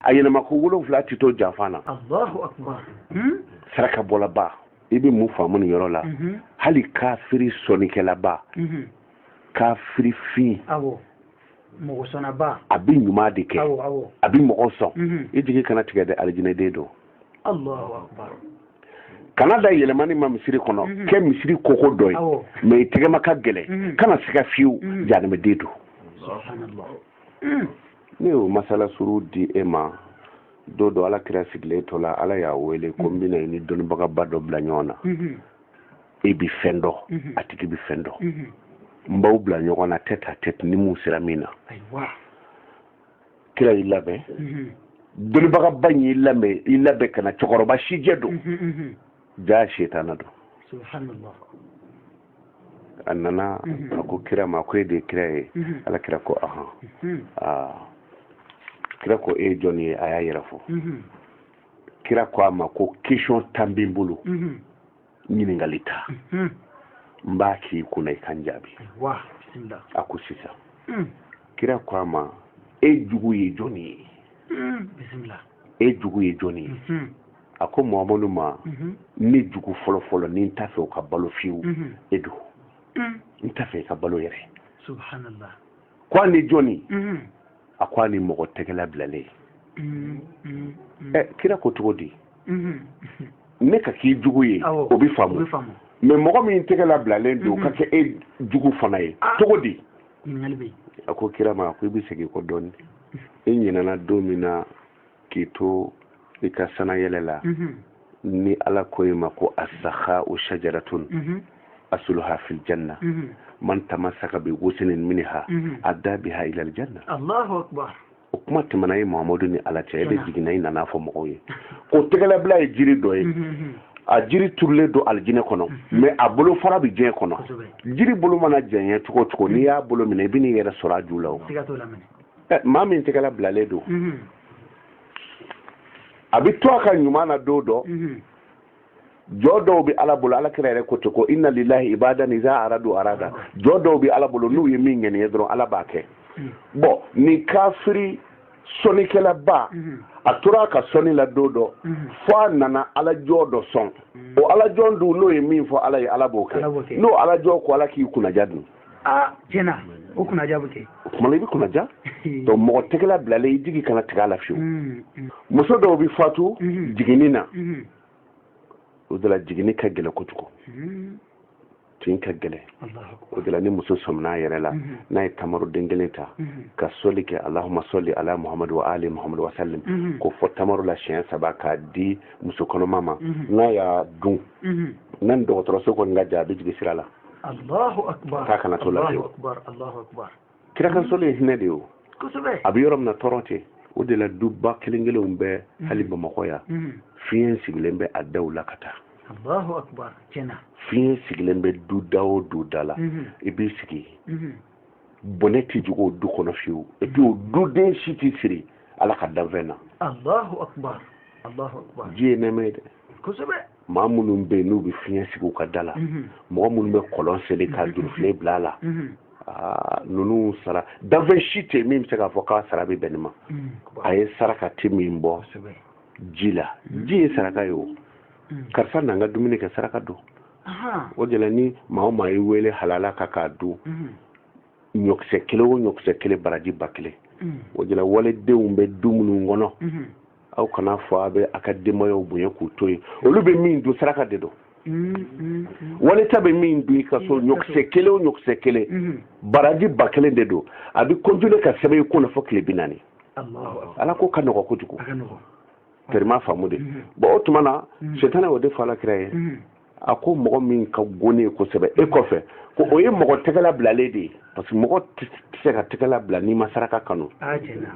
ayena makugulu fla tito jafana Allahu akbar saraka bola ba ibi mu famu ni yoro la hali kafiri sonikela ba kafiri fi awo mo sona ba abi nyuma de ke awo abi mo so ejigi kana tigade aljine dedo Allahu akbar Canada yelemani ma misiri kono ke misiri koko doy me tigema ka gele kana sika fiu janame dedo subhanallah ni o masala suru di ema dodo ala kira sigle tola ala ya wele kombina ni don baga bado bla nyona e bi fendo atiki bi fendo mbaw bla nyona teta tet ni musiramina aywa kira ilabe don baga banyi ilabe kana chokoroba shijedo ja shetana do subhanallah annana ko kira ma ko de kira ala kira ko kira ko e joni aya yirafo kira ko ama ko question tambimbulu nyini ngalita mbaki kuna ikanjabi wa bismillah akusisa kira ko ama e jugu ye joni bismillah e jugu ye joni ako muhammadu ma ni jugu folo ni tafe ka balo fiu edu ntafe ka balo yere subhanallah kwa ni joni akwani mogo tegela blale kira ko togodi ne ka ki jugu ye obi famu me mogo min tegela blale do ka ke e jugu fana ye togodi ngalbe ako kira ma ko bi segi ko don enyina na domina kito ikasana yelela ni ala koyima ko as-sakha shajaratun asluha fil janna man tamassaka bi ghusnin minha adda biha ila al janna Allahu akbar kuma timanayi muhammadu ni ala cha ebe jigina ina na fo moye ko tegala bla jiri doye a jiri turle do aljine kono mais a bolo fara bi je kono jiri bolo mana jenye tuko ni ya bolo mine bini yera sora julaw mami tegala bla le do abi to aka nyumana dodo jodo bi ala bolo ala kirere ko to ko inna lillahi ibadan iza arada jodo bi ala bolo nu yemi ngene yedro ala bake bo ni kafiri soni kala ba atura ka soni la dodo fo nana ala jodo son o ala jondu no yemi fo ala ala boke no ala joko ala ki kuna jadu jena o kuna jabuke kuma lebi kuna ja to mo tegela blale digi kana tegala fiu muso do bi fatu jiginina udala jigini ka gele kutuko tin ka gele udala ni muso somna yarela na tamaru dengeleta ka solike allahumma salli ala muhammad wa ali muhammad wa sallim ko fo tamaru la chien sabaka di muso kono mama na ya dun nan do to so ko ngaja bi jigi sirala Allahu akbar Allahu akbar kira kan sole hinede o kusube abi yorom na torote o de la dubba kelengele umbe haliba makoya fiyen siglembe adawla kata Allahu akbar jena fiyen siglembe dudala ibi sigi boneti jugo du kono fiu e bi o duden shiti siri ala kadavena Allahu akbar je nemede kusube mamunun be nu bi fiyen sigu kadala mo mun be kolon sele ka durfle blala nunu sara daven shite mim se ka foka sara be benima ay saraka timimbo jila ji saraka yo karfa nanga dumine ka saraka do o jela ni ma wele halala ka do nyokse kele baraji bakle o jela wale de umbe dumunu ngono aw kana fo abe akademo yo bunye ku toy olube min do saraka de do wale tabe min do ka so nyokse kele baraji bakle de do abi konjule ka sebe ko na fo kele binani Allah ala ko kanoko ko tuko terma famude bo otumana shetana wode fala kraye ako mogo min ka gone ko sebe e ko fe ko o ye mogo tegala blale de parce que mogo tse ka tegala bla ni masaraka kanu ajena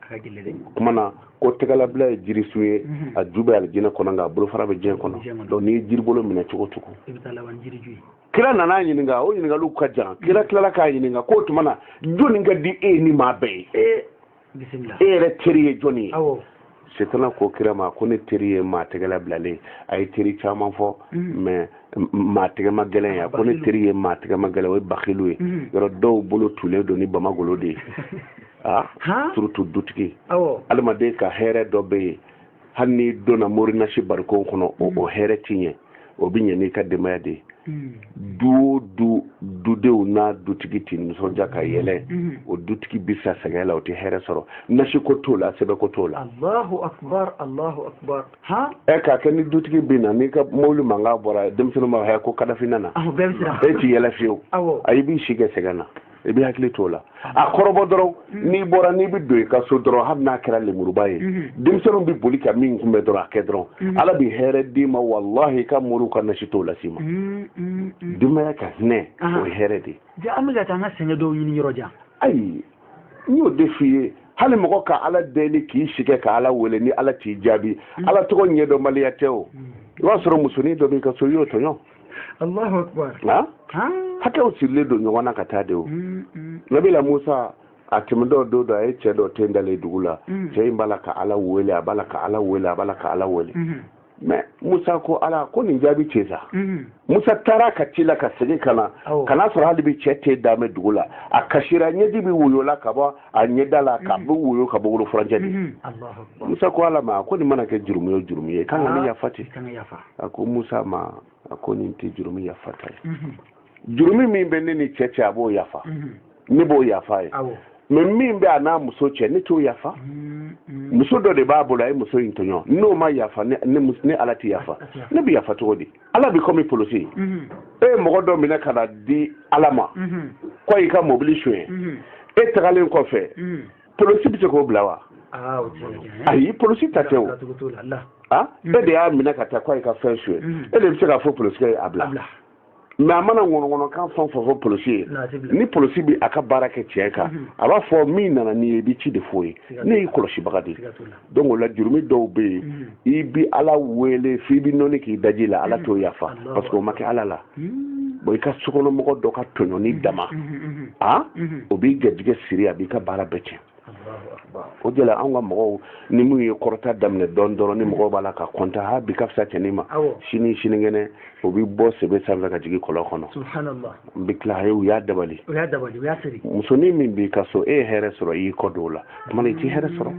akagile de kumana ko tegala bla jiri suye a jube al jina kono nga bulu fara be jen kono do ni jiri bolo mina tuko ibitala wan jiri juyi kila nana yininga o yininga lu ka jan kila ka yininga ko tumana joni nga di e ni mabe bismillah re teriye joni awo setana ko kirama ko ne teriye ma tegala blale ay teri chaman fo mais ma tegama gelen ya ko ne teriye ma tegama gelen way bakhilu yoro do bolo tule do ni bama golo de surtout dutigi awo adamaden ka hɛrɛ dɔ bɛ yen hali ni donna morinasi barikon kɔnɔ o hɛrɛ ti ɲɛ o bɛ ɲɛ n'i ka denbaya de ye dudenw n'a dutigi ti nisɔndiya ka yɛlɛ o dutigi bi sa sɛgɛn la o tɛ hɛrɛ sɔrɔ nasi ko t'o la sɛbɛn ko t'o la Allahu akbar k'a kɛ ni dutigi bɛ na n'i ka mobili mankan bɔra denmisɛnninw b'a fɔ ko kadafi nana e ti yɛlɛ fiyewu ayi i b'i si kɛ sɛgɛn na i bɛ hakili t'o la a kɔrɔbɔ dɔrɔn n'i bɔra n'i bɛ don i ka so dɔrɔn hali n'a kɛra lemuruba ye denmisɛnninw bɛ boli ka min kunbɛn dɔrɔn a kɛ dɔrɔn ala bɛ hɛrɛ d'i ma walahi i ka moriw ka nasi t'o las'i ma denbaya ka hinɛ o ye hɛrɛ de ye an bɛ ka taa an ka sɛgɛn dɔw ɲini yɔrɔ jan ayi n y'o de f'i ye hali mɔgɔ ka ala deli k'i sigi ka ala wele ni ala t'i jaabi ala tɔgɔ ɲɛdɔnbaliya tɛ o i b'a sɔrɔ musonin dɔ b'i ka so i y'o tɔɲɔ Allahu akbar hakɛw sirilen don ɲɔgɔn na ka taa de o nabila musa a tɛmɛdɔ don dɔ a ye cɛ dɔ ten dalen dugu la cɛ in b'a la ka ala wele a b'a la ka ala wele a b'a la ka ala wele mais musa ko ala ko nin jaabi tɛ sa musa taara ka ci la ka segin ka na kana sɔrɔ hali bi cɛ tɛ dame dugu la a kasira ɲɛji bi woyola ka bɔ a ɲɛda la ka bɛ woyo ka bɔ wolofuranjɛ de musa ko ala ma ko nin mana kɛ jurumi ye o jurumi ye kan ka ne yafa ten a ko musa ma a ko nin tɛ jurumi yafa ta ye jurumi min bɛ ne ni cɛ cɛ a b'o yafa ne b'o yafa ye mais min bɛ a n'a muso cɛ ne t'o yafa muso dɔ de b'a bolo a ye muso in tɔɲɔ n'o ma yafa ne ala tɛ yafa ne bɛ yafa cogo di ala bɛ komi polisi e ye mɔgɔ dɔ minɛ ka na di ala ma ko i ka mobili suɲɛ e tagalen kɔfɛ polisi bɛ se k'o bila wa ayi polisi ta tɛ o e de y'a minɛ ka taa ko i ka fɛn suɲɛ e de bɛ se k'a fɔ polisi ye a bila mais a mana ŋɔnɔŋɔnɔkan fɛn fɔ polisi ye ni polisi bɛ a ka baara kɛ tiɲɛ kan a b'a fɔ min nana n'i ye i bɛ ci de f'o ye ne y'i kɔlɔsibaga de ye donc o la jurumi dɔw bɛ yen i bɛ ala wele f'i bɛ nɔni k'i daji la ala t'o yafa parce que o ma kɛ ala la bon i ka sokɔnɔmɔgɔ dɔ ka tɔɲɔni dama o b'i garijɛgɛ siri a b'i ka baara bɛɛ tiɲɛ o de la an ka mɔgɔw ni mun ye kɔrɔta daminɛ dɔɔnin dɔrɔn ni mɔgɔw b'a la ka kɔnta bi ka fisa cɛnin ma sini sinikɛnɛ o bɛ bɔ sɛbɛ sanfɛ ka jigin kɔlɔn kɔnɔ n bɛ tila u y'a dabali musonin min b'i ka so e ye hɛrɛ sɔrɔ i y'i kɔ don o la tuma i t'i hɛrɛ sɔrɔ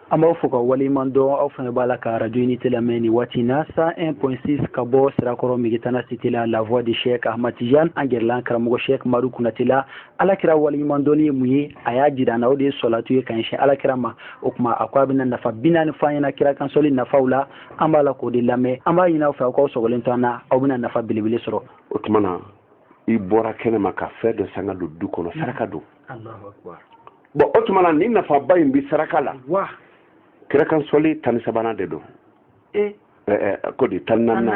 an b'aw fɔ ka waleɲuman dɔn aw fana b'a la ka radio unité lamɛn nin waati in na 101.6 ka bɔ sirakɔrɔ Megitana cité la la voix de Cheikh Ahmad Tidiane an gɛrɛla karamɔgɔ Cheikh Madu Kunate la alakira waleɲuman dɔnni ye mun ye a y'a jira an na o de ye sɔlatu ye ka ɲɛsin alakira ma o tuma a ko a bɛna nafa 40 fɔ an ɲɛna kira kansɔli nafaw la an b'a la k'o de lamɛn an b'a ɲini aw fɛ aw k'aw sɔgɔlen to an na aw bɛna nafa belebele sɔrɔ o tuma na i bɔra kɛnɛ ma ka fɛn dɔ sanga don du kɔnɔ saraka don bon o tuma na ni nafaba in bi saraka la kira kan sɔli 13 de don ko di 14 don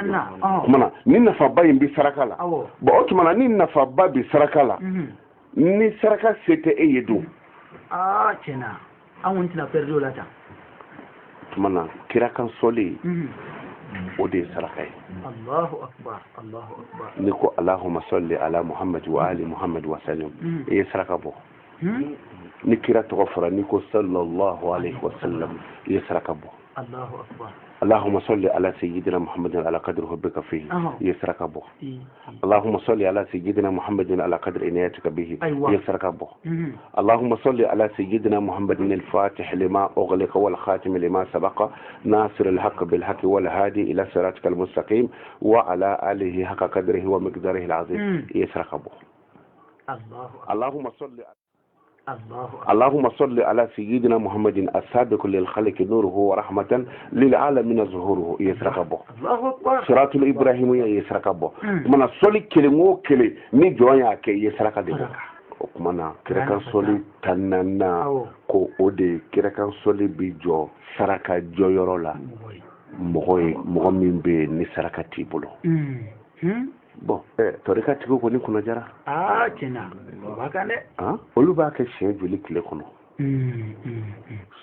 kuma na ni nafaba in bi saraka la bon o tuma na ni nafaba bi saraka la ni saraka se tɛ e ye don tiɲɛna an kɔni tɛna perdre o la tan tuma na kira kan sɔli o de ye saraka ye Allahu akbar ni ko Allahumma salli ala Muhammad wa ali Muhammad wa sallim e ye saraka bɔ ni kira tɔgɔ fɔra ni ko sallallahu alaihi wa sallam i ye saraka bɔ Allahu akbar Allahumma salli ala sayyidina Muhammadin ala qadri hubbika fihi i ye saraka bɔ Allahumma salli ala sayyidina Muhammadin ala qadri inayatika bihi i ye saraka bɔ Allahumma salli ala sayyidina Muhammadin al-fatih lima ughliqa wal khatim lima sabaqa nasir al-haqq bil haqq wal hadi ila siratika al-mustaqim wa ala alihi haqqa qadrihi wa miqdarihi al-azim i ye saraka bɔ اللهم صل على سيدنا محمد السابق للخلق نوره ورحمة للعالمين ظهوره يسرقبه صراط الإبراهيمية يسرقبه من صلي كلمو كلي نجوانيا كي يسرقبه kumana kira kan soli tanana ko ode kira kan soli bi jo saraka joyoro la mɔgɔ min be ni saraka ti bolo bon torika tigo ko ni kuna jara tiɲɛna o b'a kan dɛ olu b'a kɛ siɲɛ joli tile kɔnɔ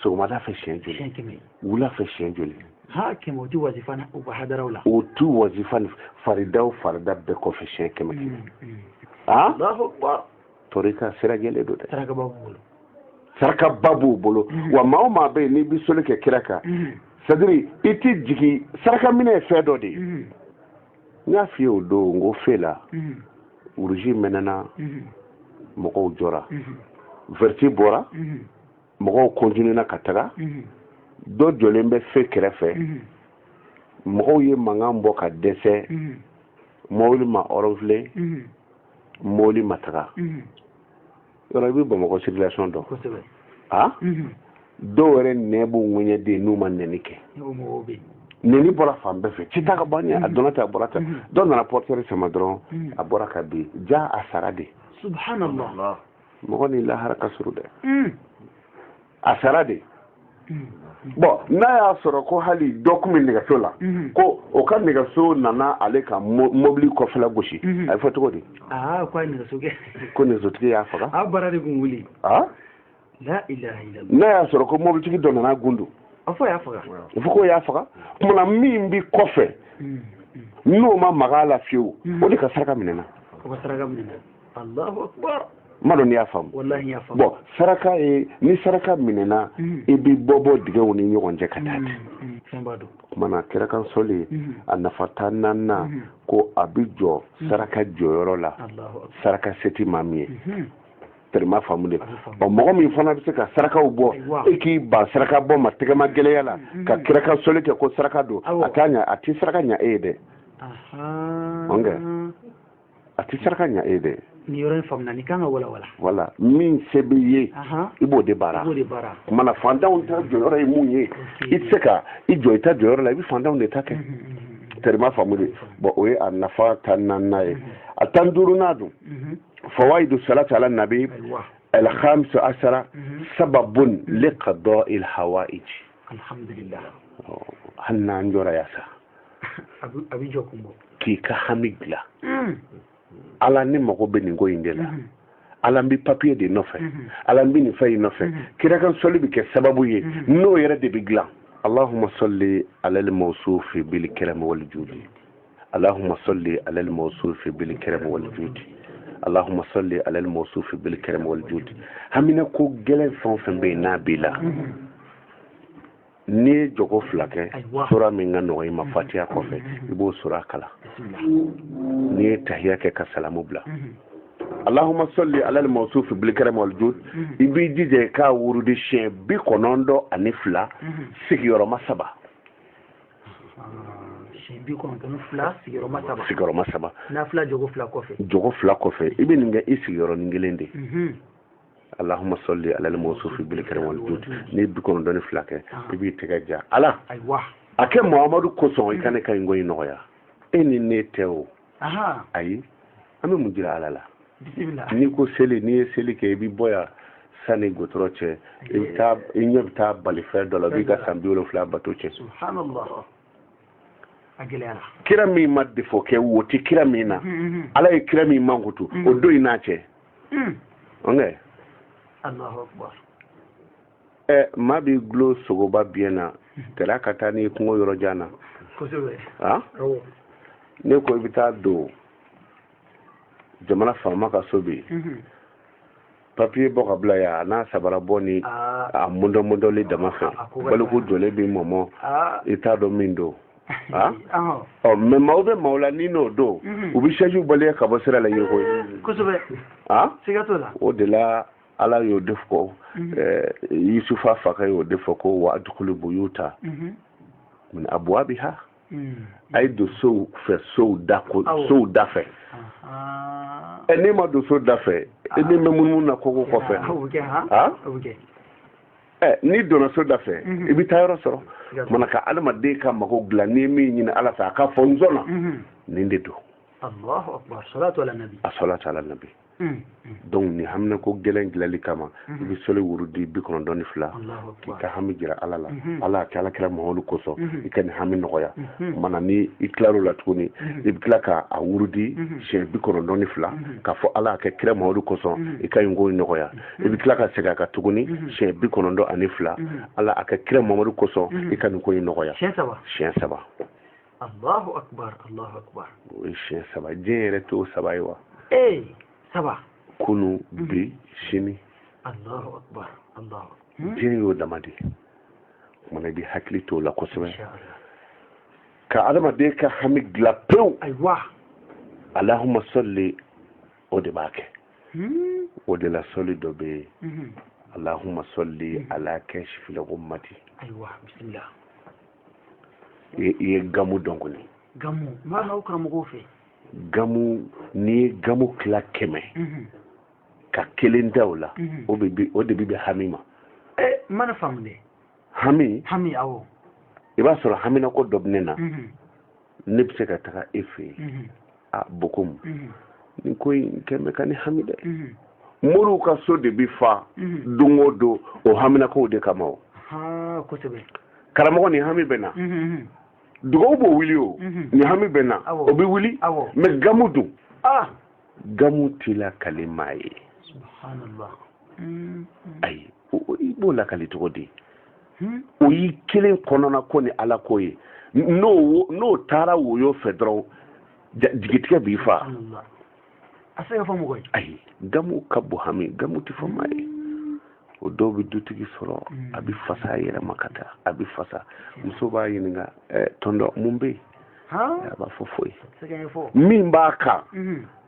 sɔgɔmada fɛ siɲɛ joli wula fɛ siɲɛ joli kɛmɛ o ti wazifa u ka hadaraw la o tu wazifa farida bɛɛ kɔfɛ siɲɛ kɛmɛ torika sira jɛlen don dɛ sarakaba b'u bolo wa maa o maa bɛ yen n'i bɛ soli kɛ kira kan c'est-à-dire i ti jigi saraka minɛ ye fɛn dɔ de ye n y'a f'i ye o don n ko fɛ la uruzi mɛnɛna mɔgɔw jɔra verti bɔra mɔgɔw continue na ka taga dɔ jɔlen bɛ fe kɛrɛfɛ mɔgɔw ye mankan bɔ ka dɛsɛ mɔbili ma ɔrɔnfile mɔbili ma taga yɔrɔ i bɛ bamakɔ circulation dɔn dɔw yɛrɛ nɛ b'u ŋɛɲɛden n'u ma nɛni kɛ nɛni bɔra fan bɛɛ fɛ ci ta ka ban a donna ta a bɔra ta dɔw nana porteur sama dɔrɔn a bɔra ka bin ja a sara de subhanallah mɔgɔ ni lahara ka surun dɛ a sara de bon n'a y'a sɔrɔ ko hali dɔ kun bɛ nɛgɛso la ko o ka nɛgɛso nana ale ka mobili kɔfɛla gosi a ye fɔ cogo di ko a ye nɛgɛso kɛ ko nɛgɛsotigi y'a faga a bara de kun wuli la ilaha illallah n'a y'a sɔrɔ ko mobilitigi dɔ nana gundu a fɔ y'a faga il faut ko y'a faga kumana min bi kɔfɛ n'o ma maga la fiyewu o de ka saraka minɛna o ka saraka minɛna Allahu akbar ma dɔn n'i y'a faamu wallahi y'a faamu bon saraka ye ni saraka minɛna i bi bɔ dingɛw ni ɲɔgɔn cɛ ka taa ten fɛn b'a dɔn kumana kɛra kan sɔli a nafa ta naaninan ko a bi jɔ saraka jɔyɔrɔ la saraka seti maa min ye terima faamu de mɔgɔ min fana bɛ se ka sarakaw bɔ e k'i ban saraka bɔ ma tɛgɛma gɛlɛya la ka kɛra kan sɔli kɛ ko saraka don a t'a ɲa a tɛ saraka ɲa e ye dɛ a tɛ saraka ɲa e ye dɛ ni yɔrɔ in faamuna ni kan ka wala wala min se b'i ye i b'o de baara kumana fantanw ta jɔyɔrɔ ye mun ye i tɛ se ka i jɔ i ta jɔyɔrɔ la i bɛ fantanw de ta kɛ terima faamu de bon o ye a nafa ta naaninan ye a tan duurunan dun fawaidu salati ala nabi الخامس عشر سبب لقضاء الحوائج الحمد لله هنا نجورا ياسا أبي جوكم كي كحميغلا ala ni mago bɛ nin ko in de la ala n bi papier de nɔfɛ ala n bi nin fɛn in nɔfɛ kira kan sɔli bi kɛ sababu ye n'o yɛrɛ de bi dilan allahumma salli ala al-mawsuf bil karam wal judi allahumma salli ala al-mawsuf bil karam wal judi allahumma salli ala al-mawsuf bil karam wal judi hamina ko gɛlɛn fɛn fɛn bɛ n'a b'i la ni ye jogo fila kɛ sura min ka nɔgɔ i ma fatiha kɔfɛ i b'o sura kala ni ye tahiya kɛ ka salamu bila allahumma salli ala al-mawsuf bil karam wal jud i b'i jija k'a wurudi siɲɛ 92 sigiyɔrɔma 3 sigiyɔrɔma 3 n'a fila jogo fila kɔfɛ i bɛ nin kɛ i sigiyɔrɔnin kelen de اللهم صل على الموصوف بالكرم والجود ني بكون دوني فلاكه بي تيجا ala ake muhammadu koson ikane kan ngoyi noya eni neteo ayi ame mujira ala la bismillah ni ko seli ni seli ke bi boya sani gotroche ita inyebta balifer dola bi ga sambiolo fla batoche subhanallah agelera kirami madde fo ke woti kirami na ala e kirami mangutu o do inache onge Allahu akbar ma bi glo sogoba biena tera kata ni kungo yoro jana ne ko ibita do jamana fama ka sobi papier bo kabla ya na sabara boni a mundo le dama fa balugo dole bi momo ita do mindo mais mawbe mawla ni no do ubi shaju bale ka basira la yego sigatola o de la ala yo defko yusufa faka yo defko wa adkhulu buyuta min abwabiha ay do so fe so dafe eni ma do so dafe eni memun na koko ko fe ni dona so dafe ibi tayro soro manaka alma de ka mako gla ni mi ni ala ta ka fonzona ni ndedo Allahu akbar salatu ala nabi donc ni hamna ko gelen gilali kama bi sole wurudi bi kono doni fla ki ka hami jira ala la ala kala kala maholu koso ikani hami noya mana ni iklaro la tuni iklaka a wurudi she bi kono doni fla ka fo ala ka kala maholu koso ikani ngo noya iklaka sega ka tuguni she bi kono do ani fla ala aka kala maholu koso ikani ko noya shen saba Allahu akbar oui shen saba jere to sabaiwa saba kunu bi shini Allahu akbar jini yo damadi mana di hakli to la kosbe ka adama de ka hamig la pew aywa allahumma salli o de bake o de la soli dɔ bɛ yen allahumma salli ala kashfil ummati. Ayiwa bismillah. I ye gamu dɔn kɔni. Gamu maa n'aw karamɔgɔw fɛ. Gamu n'i ye gamu tila 100 ka 1 da o la o de bi bɛ hami ma. Mana faamu dɛ. Hami awɔ. I b'a sɔrɔ hamina ko dɔ bɛ ne na ne bɛ se ka taga e fɛ yen a bokomu nin ko in kɛn bɛ ka ne hami dɛ. Moriw ka so de bi fa don o don o hamina ko de kama o. Kosɛbɛ. Karamɔgɔ ni hami bɛ na. Dugawu b'o wuli o ni hami bɛ na o bɛ wuli mais gamu dun gamu t'i lakale maa ye. Subhanallah. Ayi i b'o lakale cogo di o y'i kelen kɔnɔna ko ni ala ko ye n'o taara woyo fɛ dɔrɔn jigitigɛ b'i fa. A se ka fɔ mɔgɔ ye. Ayi gamu ka bon hami gamu tɛ fɔ maa ye. O dɔw bɛ dutigi sɔrɔ a bɛ fasa a yɛrɛ ma ka taa a bɛ fasa muso b'a ɲininka tɔndɔ mun bɛ yen a b'a fɔ foyi min b'a kan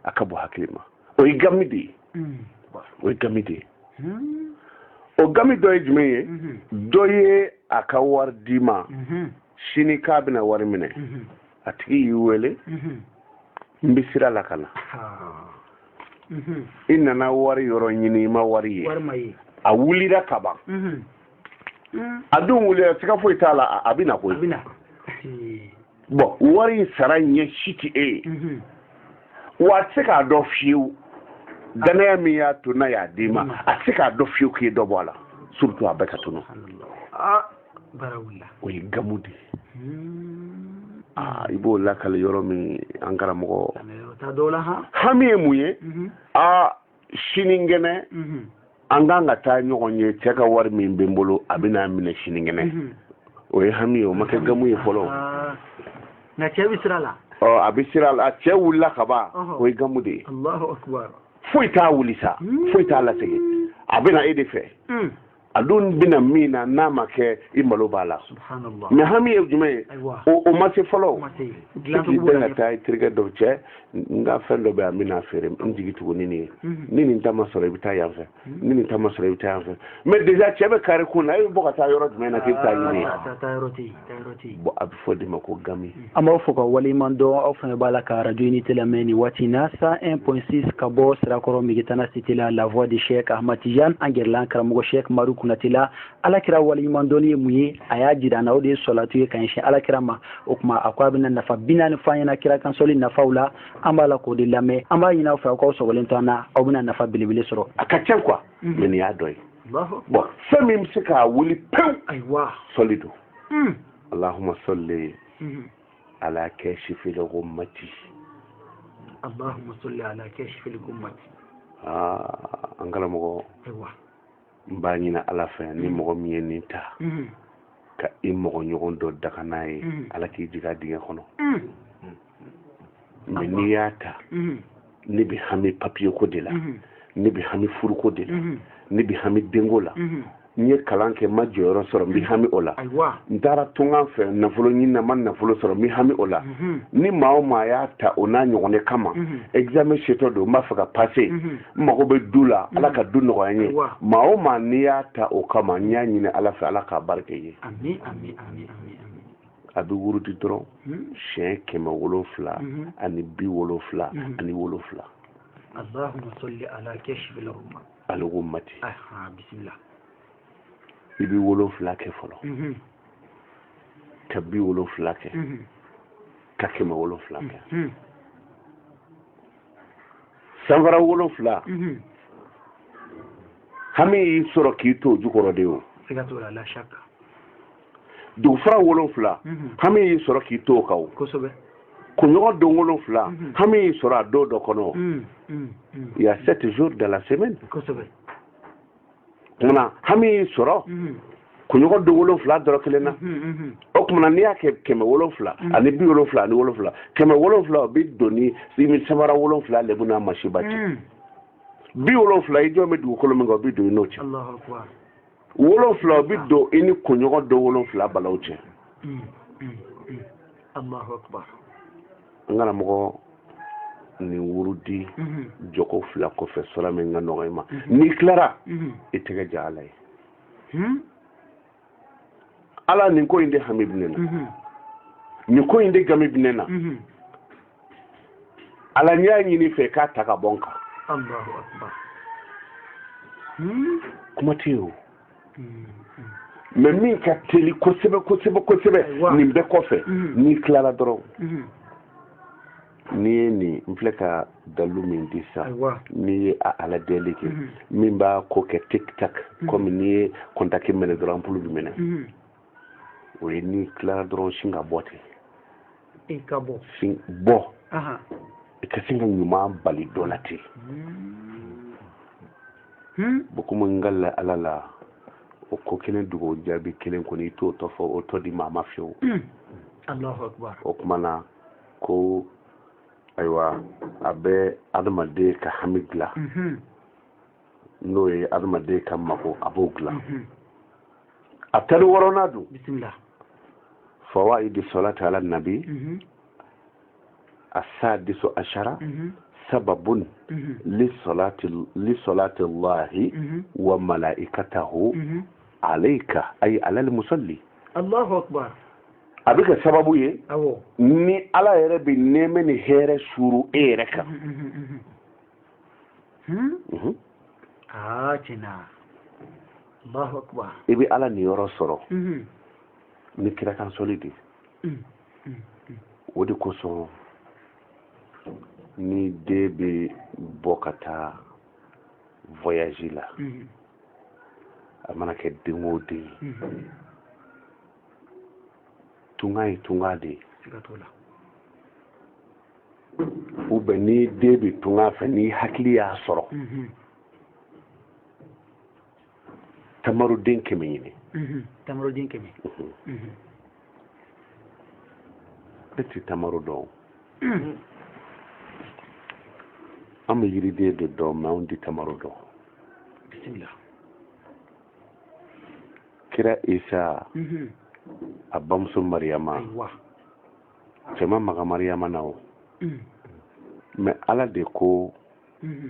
a ka bon hakili ma o ye gami de ye o ye gami de ye o gami dɔ ye jumɛn ye dɔ ye a ka wari d'i ma sini k'a bɛna wari minɛ a tigi y'i wele n bɛ sira la ka na i nana wari yɔrɔ ɲini i ma wari ye. A wulira ka ban a dun wulira siga foyi t'a la a bɛ na koyi bon wari in sara ɲɛ si tɛ e ye wa a tɛ se k'a dɔn fiyewu danaya min y'a to n'a y'a d'i ma a tɛ se k'a dɔn fiyewu k'i ye dɔ bɔ a la surtout a bɛɛ ka tunu o ye gamu de ye i b'o lakale yɔrɔ min an karamɔgɔ hami ye mun ye sinikɛnɛ an kan ka taa ɲɔgɔn ye cɛ ka wari min bɛ n bolo a bɛ n'a minɛ sinikɛnɛ o ye hami ye o ma kɛ gamu ye fɔlɔ nka cɛ bɛ sira la a bɛ sira la cɛ wulila ka ban o ye gamu de ye foyi t'a wuli sa foyi t'a lasegin a bɛ na e de fɛ a dun bɛna min na n'a ma kɛ i malo b'a la mais hami ye jumɛn ye o ma se fɔlɔ k'i bɛn ka taa i terikɛ dɔ cɛ n ka fɛn dɔ bɛ yan n bɛna feere n jigi tugu ni nin ye ni nin ta ma sɔrɔ i bɛ taa yan fɛ ni nin ta ma sɔrɔ i bɛ taa yan fɛ mais déjà cɛ bɛ kari kun na e bɛ bɔ ka taa yɔrɔ jumɛn na k'i bɛ taa ɲini ye bon a bɛ fɔ de ma ko gami. An b'aw fɔ ka waleɲuman dɔn aw fana b'a la ka radio unité lamɛn nin waati in na 101.6 ka bɔ Sirakɔrɔ Megitana cité la la voix de Cheikh Ahmad Tidiane an gɛrɛla karamɔgɔ Cheikh Madu Kunatela alakira waleɲuman dɔnni ye mun ye a y'a jira an na o de ye sɔlatu ye ka ɲɛsin alakira ma o tuma a ko a bɛna nafa 40 fɔ an ɲɛna kira kansɔli nafaw la an b'a la k'o de lamɛn an b'a ɲini aw fɛ aw k'aw sɔgɔlen to an na aw bɛna nafa belebele sɔrɔ a ka ca quoi mais nin y'a dɔ ye bon fɛn min bɛ se k'a wuli pewu sɔli don allahumma salli ala kashfil ummati allahumma salli ala kashfil ummati an karamɔgɔ n b'a ɲini ala fɛ ni mɔgɔ min ye nin ta ka i mɔgɔ ɲɔgɔn dɔ daga n'a ye ala k'i jigin a dingɛ kɔnɔ mais n'i y'a ta ne bɛ hami papier ko de la ne bɛ hami furuko de la ne bɛ hami denko la n ye kalan kɛ n ma jɔyɔrɔ sɔrɔ n bɛ hami o la n taara tungan fɛ nafolo ɲini na n ma nafolo sɔrɔ n bɛ hami o la ni maa o maa y'a ta o n'a ɲɔgɔn kama examen setɔ don n b'a fɛ ka passer n mago bɛ du la ala ka du nɔgɔya n ye maa o maa n'i y'a ta o kama n y'a ɲini ala fɛ ala k'a barika ye a bɛ wurudi dɔrɔn siɲɛ 770 ani 70 ani 7. Allahumma salli ala kashfil ummati bismillah i bɛ 7 kɛ fɔlɔ ka 70 kɛ ka 770 kɛ sanfara 7 hami y'i sɔrɔ k'i to jukɔrɔ de o dugufara 7 hami y'i sɔrɔ k'i to o kan o kunɲɔgɔn don 7 hami y'i sɔrɔ a don dɔ kɔnɔ il y a 7 jours dans la semaine kumana hami y'i sɔrɔ kunɲɔgɔn don 7 dɔrɔn kelen na o kumana n'i y'a kɛ 770 ani 70 ani 7 770 o bɛ don ni samara 7 lebu n'a masiba cɛ 70 i jɔn bɛ dugukolo min kan o bɛ don i n'o cɛ 7 o bɛ don i ni kunɲɔgɔn don 7 balaw cɛ an karamɔgɔ ni wurudi joko fila kɔfɛ sɔrɔ min ka nɔgɔ i ma n'i tilara i tɛgɛ ja ala ye ala nin ko in de hami bɛ ne na nin ko in de gami bɛ ne na ala n'i y'a ɲini fɛ k'a ta ka bɔ n kan kuma tɛ yen o mais min ka teli kosɛbɛ nin bɛɛ kɔfɛ n'i tilara dɔrɔn n'i ye nin n filɛ ka dalu min di sa n'i ye ala deli kɛ min b'a ko kɛ tic tac comme n'i ye contacté minɛ dɔrɔn ampoule bɛ minɛ o ye n'i tilara dɔrɔn sin ka bɔ ten sin bɔ i ka sin ka ɲuman bali dɔ la ten bon comme n ka ala la o ko kelen dogo jaabi kelen kɔni i t'o tɔ fɔ o tɔ di maa ma fiyewu o kuma na ko ayiwa a bɛ adamaden ka hami dilan n'o ye adamaden ka mago a b'o dilan a tari wɔɔrɔnan dun fawaidi salati ala nabi asadisu ashara sababun lisolati llahi wa malaikatahu alayka ay ala almusalli Allahu akbar a bɛ kɛ sababu ye ni ala yɛrɛ bɛ nɛɛmɛ ni hɛrɛ suru e yɛrɛ kan tiɲɛ Allahu akbar i bɛ ala ni yɔrɔ sɔrɔ ni kira kan sɔli de o de kosɔn ni den bɛ bɔ ka taa voyage la a mana kɛ den o den tunga ye tunga de ou bien ni den bɛ tunga fɛ ni hakili y'a sɔrɔ tamaruden 100 ɲini tamaruden 100 e ti tamaro dɔn an bɛ yiriden de dɔn mais anw ti tamaro dɔn kira isa a bamuso mariyama cɛma maga mariyama na o mais ala de ko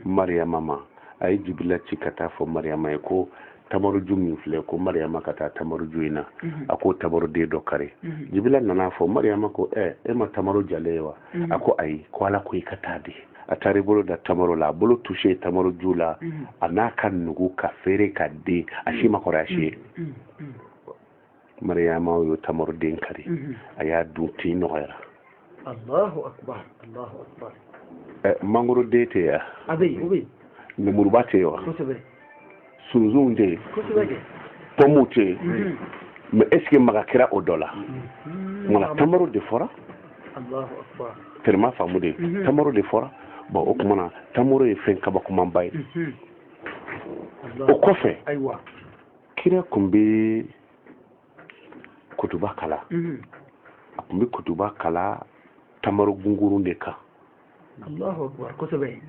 mariyama ma a ye jibila ci ka taa fɔ mariyama ye ko tamaruju min filɛ ko mariyama ka taa tamaruju in na a ko tamaruden dɔ kari jibila nana fɔ mariyama ko e ma tamaru jalen ye wa a ko ayi ko ala ko i ka taa di a taara i bolo da tamaro la a bolo touché tamaruju la a n'a ka nugu ka feere ka den a si ma kɔrɔ a si ye mariyama y'o tamaruden kari a y'a dun tin nɔgɔyara Allahu akbar Allahu akbar mangoro den tɛ ya lemuruba tɛ wa sunzun tɛ pɔmu tɛ mais est ce que maga kɛra o dɔ la nka tamaro de fɔra tɛrɛma faamu de tamaro de fɔra bon o tuma na tamaro ye fɛn kabakomanba ye o kɔfɛ kira kun bɛ kutuba kala a kun bɛ kutuba kala tamaro gungurun de kan Allahu akbar kosɛbɛ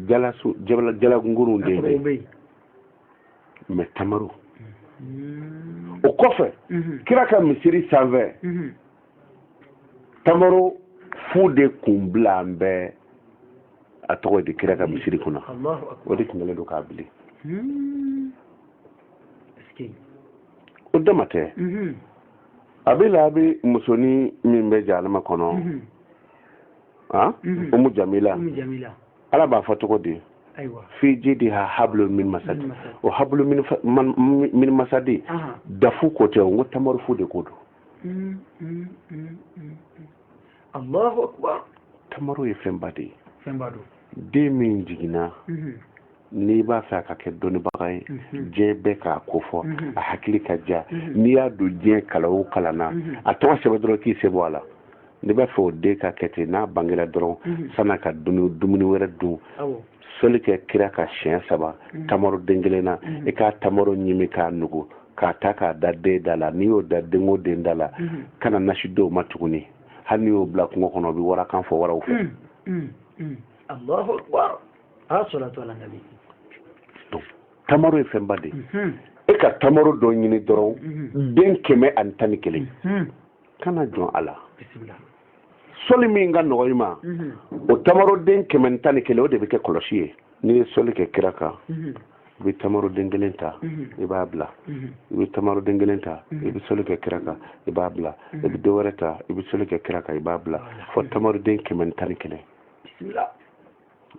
jala gungurun de bɛ mais tamaro o kɔfɛ kira ka misiri sanfɛ tamaro fu de kun bila an bɛ a tɔgɔ de kira ka misiri kunna o de tun kɛlen don k'a bili o dama tɛ a bɛ la a bɛ musonin min bɛ jahanama kɔnɔ umu jamila ala b'a fɔ cogo di fi jidiha hablun min masad o hablu min masadi dafu ko tɛ o ngo tamaru fu de ko do Allahu akbar tamaru ye fɛnba de ye den min jiginna n'i b'a fɛ a ka kɛ dɔnnibaga ye diɲɛ bɛɛ k'a ko fɔ a hakili ka ja n'i y'a don diɲɛ kalan o kalan na a tɔgɔ sɛbɛn dɔrɔn k'i se bɔ a la n'i b'a fɛ o den ka kɛ ten n'a bangera dɔrɔn san'a ka dumuni wɛrɛ dun soli kɛ kira ka siɲɛ 3 tamaro den kelen na i k'a tamaro ɲimi k'a nugu k'a ta k'a da den da la n'i y'o da den o den da la kana nasi dɔw ma tuguni hali n'i y'o bila kungo kɔnɔ o bɛ warakan fɔ waraw fɛ Allahu akbar salatu ala nabi tamaro ye fɛnba de e ka tamaro dɔ ɲini dɔrɔn den 111 kana jɔn a la soli min ka nɔgɔ i ma o tamaroden 111 o de bɛ kɛ kɔlɔsi ye n'i ye soli kɛ kira kan i bɛ tamaroden 1 ta i b'a bila i bɛ tamaroden 1 ta i bɛ soli kɛ kira kan i b'a bila i bɛ dɔ wɛrɛ ta i bɛ soli kɛ kira kan i b'a bila fo tamaroden 111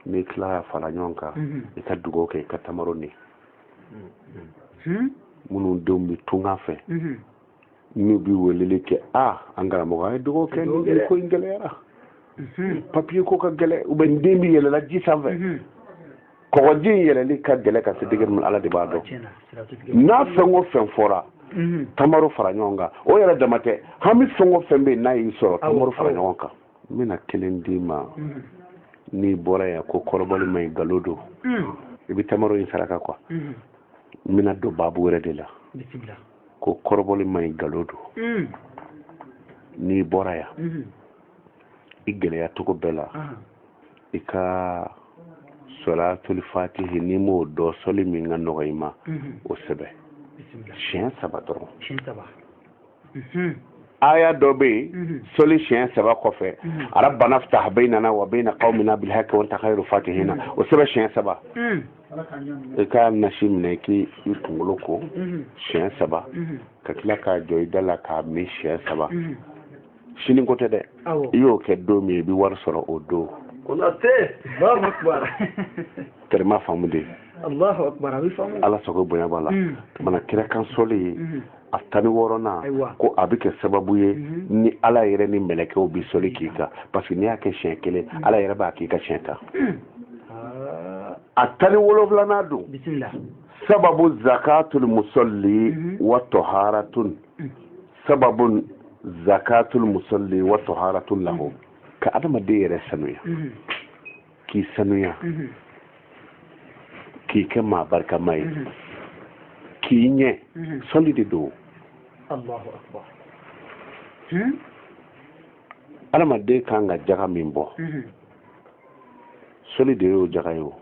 n'i tilala fara ɲɔgɔn kan i ka dugawu kɛ i ka tamaro ni minnu denw bɛ tunga fɛ n'u bɛ weleli kɛ an karamɔgɔ an ye dugawu kɛ ni ko in gɛlɛyara papiye ko ka gɛlɛ u bɛ n den bɛ yɛlɛla ji sanfɛ kɔgɔji in yɛlɛli ka gɛlɛ ka se degere min ala de b'a dɔn n'a fɛn o fɛn fɔra tamaro fara ɲɔgɔn kan o yɛrɛ dama tɛ hami fɛn o fɛn bɛ yen n'a y'i sɔrɔ tamaro fara ɲɔgɔn kan n bɛna kelen d'i ma n'i bɔra yan ko kɔrɔbɔli ma ɲi nkalon don i bɛ tamaro in saraka quoi n bɛna don baabu wɛrɛ de la ko kɔrɔbɔli ma ɲi nkalon don n'i bɔra yan i gɛlɛya cogo bɛɛ la i ka solatul fatihi n'i m'o dɔn sɔli min ka nɔgɔ i ma o sɛbɛ siɲɛ 3 dɔrɔn aya dɔ bɛ yen sɔli siɲɛ 3 kɔfɛ rabbana ftah baynana wa bayna qawmina bil haqqi wa anta khayru fatihina o sɛbɛ siɲɛ 3 i ka nasi minɛ k'i kunkolo ko siɲɛ 3 ka tila k'a jɔ i da la k'a min siɲɛ 3 sini ko tɛ dɛ i y'o kɛ don min i bɛ wari sɔrɔ o don Allahu akbar terima faamu de Allahu akbar a bɛ faamu ala sago bonya b'a la mana kira kan sɔli a 16 ko a bɛ kɛ sababu ye ni ala yɛrɛ ni mɛlɛkɛw bɛ sɔli k'i kan parce que n'i y'a kɛ siɲɛ 1 ala yɛrɛ b'a k'i ka siɲɛ 10 a 17 don sababu zakatul musalli wa taharatun sababu zakatul musalli wa taharatun lahu ka adamaden yɛrɛ sanuya k'i sanuya k'i kɛ maa barikama ye k'i ɲɛ sɔli de don Allahu akbar adamaden kan ka jaga min bɔ sɔli de y'o jaga ye o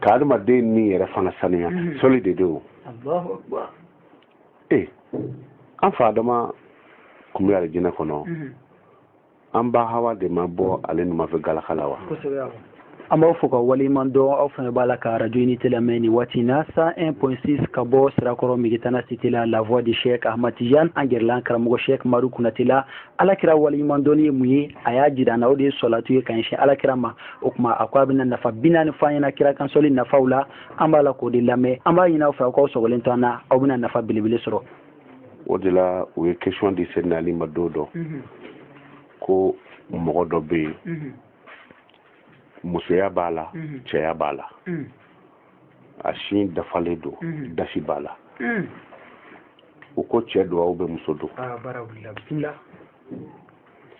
ka adamaden ni yɛrɛ fana sanuya sɔli de don Allahu akbar an fa adama kun bɛ alijinɛ kɔnɔ an ba hawa de ma bɔ ale nɔfɛ galaka la wa an b'aw fɔ ka waleɲuman dɔn aw fana b'a la ka radio unité lamɛn ni waati in na 101.6 ka bɔ sirakɔrɔ Migitana cité la la voix du Cheikh Ahmad Tidiane an gɛrɛla an karamɔgɔ Cheikh Madu Kunate la alakira waleɲuman dɔnni ye mun ye a y'a jira an na o de ye sɔlatu ye ka ɲɛsin alakira ma o tuma a ko a bɛna nafa 40 fɔ an ɲɛna kira kansɔli nafaw la an b'a la k'o de lamɛn an b'a ɲini aw fɛ aw k'aw sɔgɔlen to an na aw bɛna nafa belebele sɔrɔ o de la o ye question di Seydina Ali ma don dɔ ko mɔgɔ dɔ bɛ yen musoya b'a la cɛya b'a la a sin dafalen don dasi b'a la u ko cɛ don aw bɛ muso don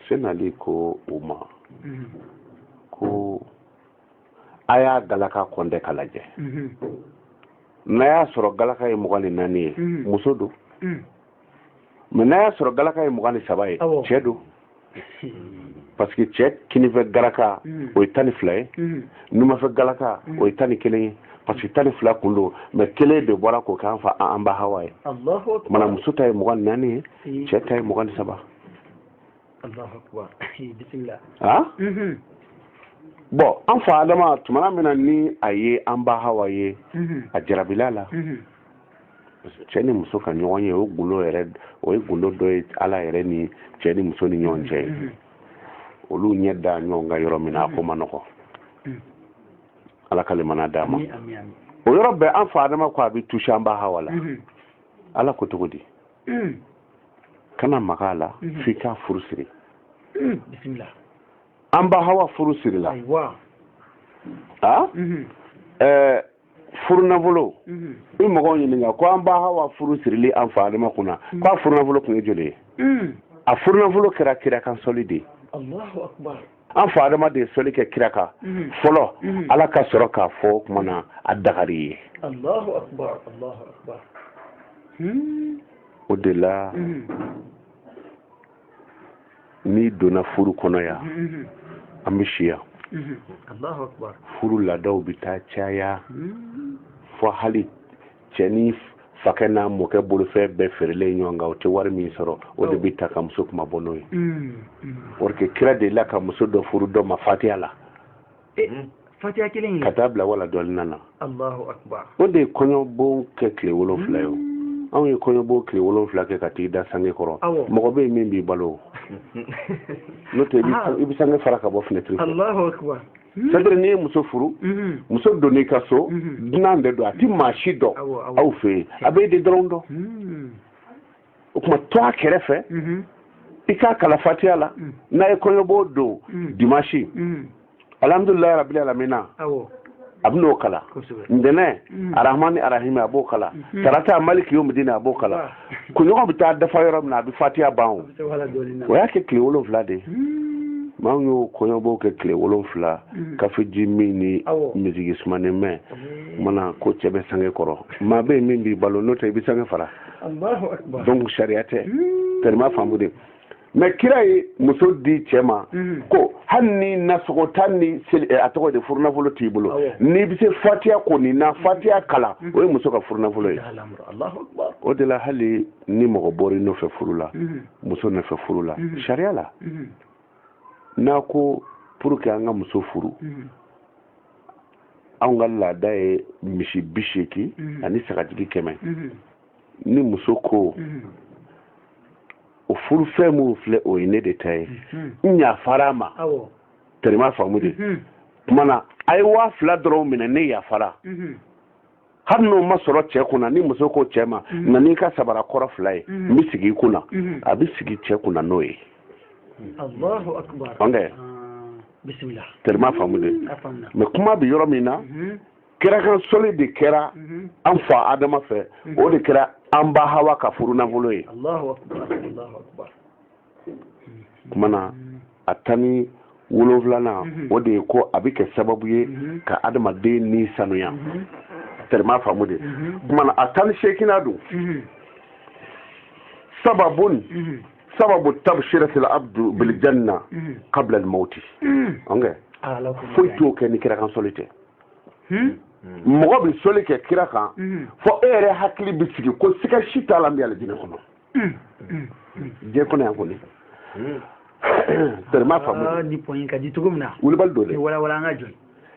Seydina Ali ko u ma ko a y'a galaka kɔntɛ ka lajɛ n'a y'a sɔrɔ galaka ye 24 ye muso don mais n'a y'a sɔrɔ galaka ye 23 ye cɛ don parce que cɛ kinifɛ galaka o ye 12 ye numafɛ galaka o ye 11 ye parce que 12 kun don mais kelen de bɔra k'o k'an fa an ba hawa ye mana muso ta ye 24 ye cɛ ta ye 23 Allahu akbar bismillah bon an fa adama tumana min na ni a ye an ba hawa ye a jarabila la cɛ ni muso ka ɲɔgɔn ye o gundo yɛrɛ o ye gundo dɔ ye ala yɛrɛ ni cɛ ni muso ni ɲɔgɔn cɛ olu ɲɛ da ɲɔgɔn ka yɔrɔ min na a ko ma nɔgɔ ala ka limana d'a ma o yɔrɔ bɛɛ an fa adama ko a bɛ touché an ba hawa la ala ko cogo di kana maga a la f'i k'a furu siri an ba hawa furu siri la furu nafolo i mɔgɔw ɲininka ko an ba hawa furu sirili an fa adama kunna ko a furu nafolo kun ye joli ye a furu nafolo kɛra kira kan sɔli de Allahu akbar an fa adama de ye sɔli kɛ kira kan fɔlɔ ala ka sɔrɔ k'a fɔ o kuma na a dagari ye Allahu akbar Allahu akbar o de la n'i donna furu kɔnɔ yan an bɛ si yan furu laadaw bɛ taa caya fo hali cɛ ni fakɛ n'a mɔkɛ bolofɛn bɛɛ feerelen ɲɔgɔn kan o tɛ wari min sɔrɔ o de bɛ ta ka muso kuma bɔ n'o ye o que kira de la ka muso dɔ furu dɔ ma fatiya la fatiya kelen ka taa bila wala dɔɔnin na Allahu akbar o de ye kɔɲɔbon kɛ tile 7 ye o anw ye kɔɲɔbon tile 7 kɛ ka t'i da sange kɔrɔ mɔgɔ bɛ yen min b'i balo n'o tɛ i bɛ sange fara ka bɔ fenêtre fɛ Allahu akbar c'est-à-dire n'i ye muso furu muso donn'i ka so dunan de don a ti maa si dɔn aw fɛ yen a bɛ de dɔrɔn dɔn o tuma to a kɛrɛfɛ i k'a kala fatiya la n'a ye kɔɲɔbon don dimanche alhamdulilayi rabbil alamina a bɛ n'o kala ntɛnɛn arahmani arahimi a b'o kala tarata maliki yomidina a b'o kala kunɲɔgɔn bɛ taa dafa yɔrɔ min na a bɛ fatiya ban o y'a kɛ tile 7 de maa y'o kɔɲɔbɔw kɛ tile 7 kafeji min ni misigi sumani mɛn mana ko cɛ bɛ sange kɔrɔ maa bɛ yen min b'i balo n'o tɛ i bɛ sange fara donc sariya tɛ tɛrima faamu de mais kira ye muso di cɛ ma ko hali ni nasɔgɔ tan ni a tɔgɔ de furunafolo t'i bolo n'i bɛ se fatiya ko nin na fatiya kala o ye muso ka furunafolo ye o de la hali ni mɔgɔ bɔr'i nɔfɛ furu la muso nɔfɛ furu la sariya la n'a ko pour que an ka muso furu anw ka laada ye misi 80 ani sagajigi 100 ni muso ko o furu fɛn minnu filɛ o ye ne de ta ye n yafara ma tɛrima faamu de kumana a ye 2000 dɔrɔn minɛ ne yafara hali n'o ma sɔrɔ cɛ kunna ni muso ko cɛ ma na n'i ka sabara kɔrɔ 2 ye n bɛ sigi i kunna a bɛ sigi cɛ kunna n'o ye Allahu akbar bismillah tellement faamu de mais kuma bi yɔrɔ min na kira kan soli de kɛra an fa adama fɛ o de kɛra an ba hawa ka furu nafolo ye Allahu akbar kuma na a tani 7 o de ye ko a bɛ kɛ sababu ye ka adamaden ni sanuya tellement faamu de kuma na a tani 8 dun sababun sababu tabshiratil abdu bil janna qabla al maut onge foyi t'o kɛ ni kira kan soli tɛ mɔgɔ bɛ soli kɛ kira kan fo e yɛrɛ hakili bɛ sigi ko siga si t'a la n bɛ alijinɛ kɔnɔ diɲɛ kɔnɔ yan kɔni tɛrɛma faamu ni pɔnyi ka di cogo min na wulibali don dɛ wala an ka jɔ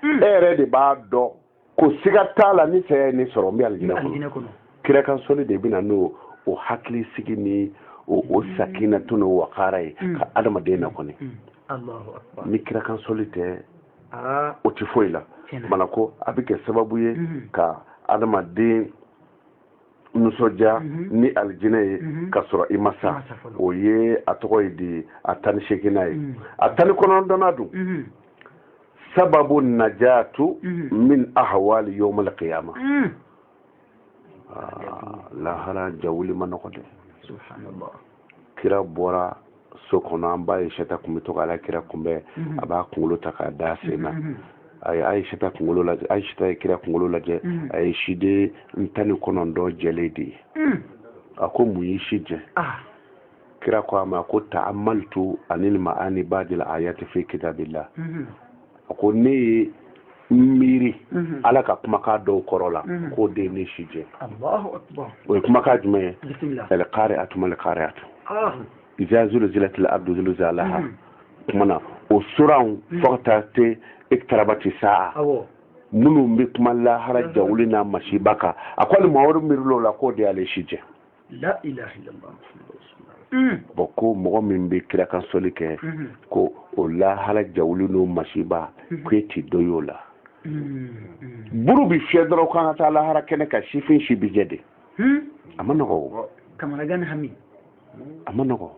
e yɛrɛ de b'a dɔn ko siga t'a la ni saya ye ne sɔrɔ n bɛ alijinɛ kɔnɔ kira kan soli de bɛ na n'o hakili sigi ni o sakina tun o wakara ye ka adamaden na kɔni ni kira kan soli tɛ o tɛ foyi la mana ko a bɛ kɛ sababu ye ka adamaden nisɔndiya ni alijinɛ ye ka sɔrɔ i ma sa o ye a tɔgɔ ye di a 18 ye a 19 dun sababu najatu min ahwali yawm al-qiyamah lahara jawuli ma nɔgɔ dɛ subhanallah kira bɔra so kɔnɔ an ba Aishata kun bɛ to ka ala kira kunbɛn a b'a kunkolo ta k'a da sen na a ye Aishata kunkolo lajɛ Aishata ye kira kunkolo lajɛ a ye siden 19 jɛlen de ye a ko mun y'i si jɛ kira ko a ma ko ta'ammaltu anil ma'ani ba'dil ayati fi kitabillah a ko ne ye miiri ala ka kumakan dɔw kɔrɔ la k'o de ye ne si jɛ o ye kumakan jumɛn ye al-qari'atu mal-qari'atu iza zulzilatil ardu zilzalaha kumana o suranw fo ka taa se iktarabati sa'a minnu bɛ kuma lahara jawuli n'a masiba kan a ko ali mɔgɔ wɛrɛ miirila o la k'o de y'ale si jɛ la ilaha illallah bon ko mɔgɔ min bɛ kira kan soli kɛ ko o lahara jawuli n'o masiba k'e ti dɔ y'o la buru bi fiyɛ dɔrɔn kan ka taa lahara kɛnɛ ka sifin si bi jɛ de a ma nɔgɔ o kamanagan hami a ma nɔgɔ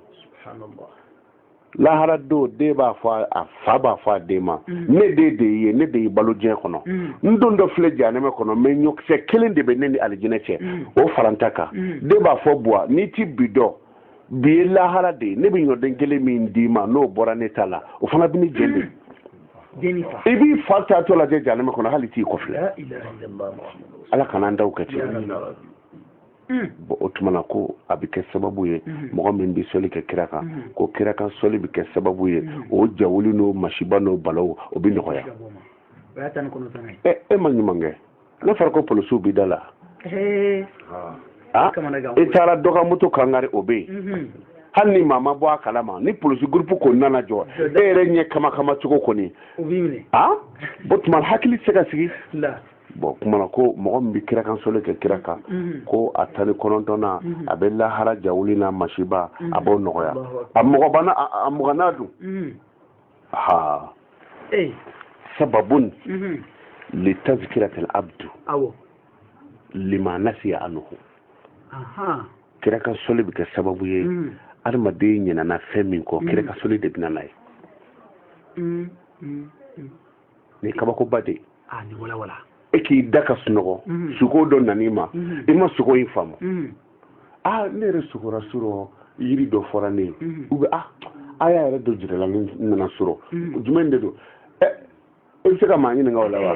lahara don den b'a fɔ a fa b'a fɔ a den ma ne de ye ne de ye balo diɲɛ kɔnɔ n don dɔ filɛ jahanɛmɛ kɔnɔ mɛ ɲɔkisɛ kelen de bɛ ne ni alijinɛ cɛ o faranta kan den b'a fɔ buwa n'i ti bi dɔn bi ye lahara de ye ne bɛ ɲɔden kelen min d'i ma n'o bɔra ne ta la o fana bɛ ni jɛn de i b'i fa ta to lajɛ jahanɛmɛ kɔnɔ hali t'i kɔfilɛ ala kana an daw kɛ ten o tuma na ko a bɛ kɛ sababu ye mɔgɔ min bɛ soli kɛ kira kan ko kira kan soli bɛ kɛ sababu ye o jawuli n'o masiba n'o balaw o bɛ nɔgɔya e ma ɲuman kɛ ne fɔra ko polisiw b'i da la e taara dɔ ka moto kangari o bɛ yen hali ni maa ma bɔ a kalama ni polisi gurupu ko nana jɔ e yɛrɛ ɲɛ kama cogo kɔni o tuma hakili tɛ se ka sigi bon kumana ko mɔgɔ min bɛ kirakansolli kɛ kira kan ko a 19 a bɛ lahara jawuli n'a masiba a b'o nɔgɔya a mɔgɔna dun sababun litazkiratil abdu lima nasiya anhu kirakansolli bɛ kɛ sababu ye adamaden ɲinana fɛn min kɔ kirakansolli de bɛ na n'a ye ni kabakoba de ni wala e k'i da ka sunɔgɔ suko dɔ nan'i ma i ma sogo in faamu ne yɛrɛ sogora surɔ yiri dɔ fɔra ne ye u bɛ a y'a yɛrɛ dɔ jirala ne nana surɔ jumɛn de don i bɛ se ka maa ɲininka o la wa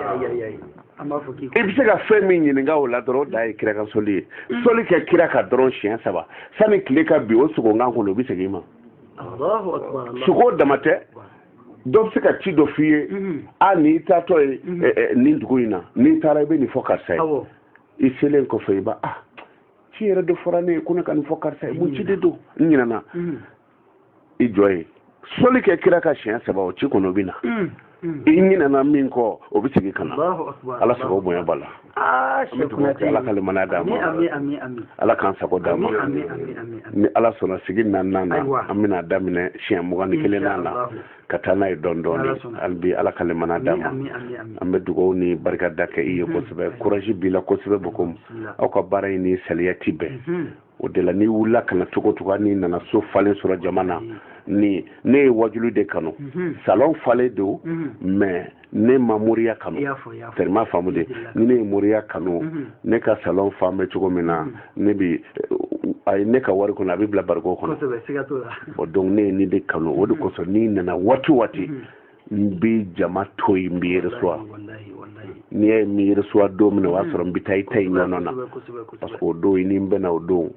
i bɛ se ka fɛn min ɲininka o la dɔrɔn o da ye kirakansolli ye sɔli kɛ kira ka dɔrɔn siɲɛ 3 sani tile ka bin o sogonkan kɔnɔ o bɛ segin i ma sogo dama tɛ dɔ bɛ se ka ci dɔ f'i ye n'i taatɔ ye nin dugu in na n'i taara i bɛ nin fɔ karisa ye i selen kɔfɛ i b'a ci yɛrɛ dɔ fɔra ne ye ko ne ka nin fɔ karisa ye mun ci de don n ɲinɛna i jɔ ye sɔli kɛ kira ka siɲɛ 3 o ci kɔnɔ o bɛ na i ɲinɛna min kɔ o bɛ segin ka na ala sago bonya b'a la an bɛ dugawu kɛ ala ka limaniya d'a ma ala k'an sago d'a ma ni ala sɔnna sigi 4nan na an bɛna daminɛ siɲɛ 21nan na ka taa n'a ye dɔɔni hali bi ala ka limaniya d'a ma an bɛ dugawu ni barikada kɛ i ye kosɛbɛ courage b'i la kosɛbɛ bokom aw ka baara in ni saliya ti bɛn o de la n'i wulila ka na cogo cogo n'i nana so falen sɔrɔ jama na ne ye wajulu de kanu salon falen don mais ne ma moriya kanu tellement faamu de ni ne ye moriya kanu ne ka salon fan bɛ cogo min na ne ka wari kɔnɔ a bɛ bila barigo kɔnɔ o donc ne ye nin de kanu o de kosɔn n'i nana waati o waati n bɛ jama to yen n b'i reçoit n'i ye min reçoit don min na o y'a sɔrɔ n bɛ taa i ta in ɲɔnɔ na parce que o don ni n bɛna o don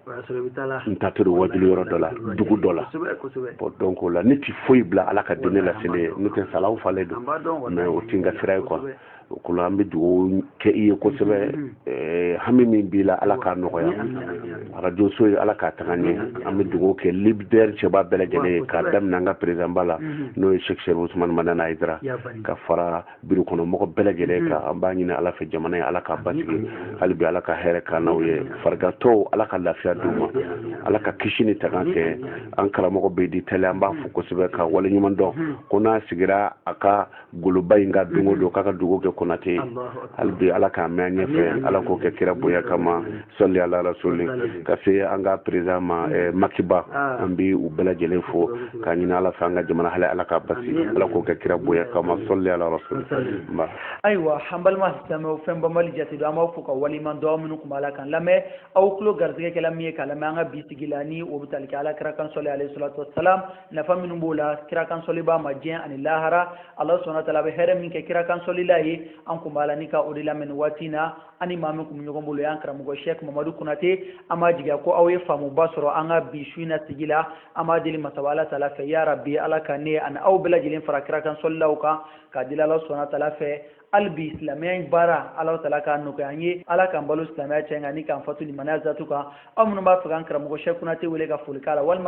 n ta to wajulu yɔrɔ dɔ la dugu dɔ la bon donc o la ne tɛ foyi bila ala ka dinɛ la sini ye n'o tɛ salaw falen don mais o tɛ n ka sira ye quoi o kɔnɔ an bɛ dugawu kɛ i ye kosɛbɛ hami min b'i la ala k'a nɔgɔya arajo so ye ala k'a taga ɲɛ an bɛ dugawu kɛ leader cɛba bɛɛ lajɛlen ye k'a daminɛ an ka président ba la n'o ye Sheikh Sharif Usman Madani Hayidara ka fara biro kɔnɔ mɔgɔ bɛɛ lajɛlen kan an b'a ɲini ala fɛ jamana ye ala k'a basigi hali bi ala ka hɛrɛ k'an n'aw ye farigatɔw ala ka lafiya d'u ma ala ka kisi ni tagan kɛ an karamɔgɔ bɛ di tɛlɛ an b'a fɔ kosɛbɛ ka wale ɲuman dɔn ko n'a sigira a ka goloba in ka don o don k'a ka dugawu kɛ konate hali bi ala k'a mɛn ɲɛfɛ ala k'o kɛ kira bonya kama sɔli ala rasuli ka se an ka président ma Makiba an bɛ u bɛɛ lajɛlen fo k'a ɲini ala fɛ an ka jamana hali ala k'a basi ala k'o kɛ kira bonya kama sɔli ala rasuli ayiwa an balima silamɛw fɛn banbali jate don an b'a fɔ ka waliman dɔn minnu kun b'a la kan lamɛn aw tulo garizɛgɛ kɛla min ye k'a lamɛn an ka bi sigi la ni o bɛ tali kɛ ala kira kan sɔli alayhi salatu wasalam nafa minnu b'o la kira kan sɔli b'a ma diɲɛ ani lahara ala sɔnna taala bɛ hɛrɛ min kɛ kira kan sɔli la ye an kun b'a la ni ka o de lamɛn waati in na ani maa min kun bɛ ɲɔgɔn bolo y'an karamɔgɔ Sheikh Mamadu Konate an b'a jigiya ko aw ye faamuba sɔrɔ an ka bi su in na sigi la an b'a deli masaba ala taala fɛ ya rabbi ala ka ne ani aw bɛɛ lajɛlen fara kira kan sɔlilaw kan k'a deli ala sɔnna taala fɛ hali bi silamɛya in baara ala taala k'a nɔgɔya an ye ala k'an balo silamɛya cɛ kan ni k'an fatu limaniya zatu kan aw minnu b'a fɛ k'an karamɔgɔ Sheikh Konate wele ka foli k'a la walima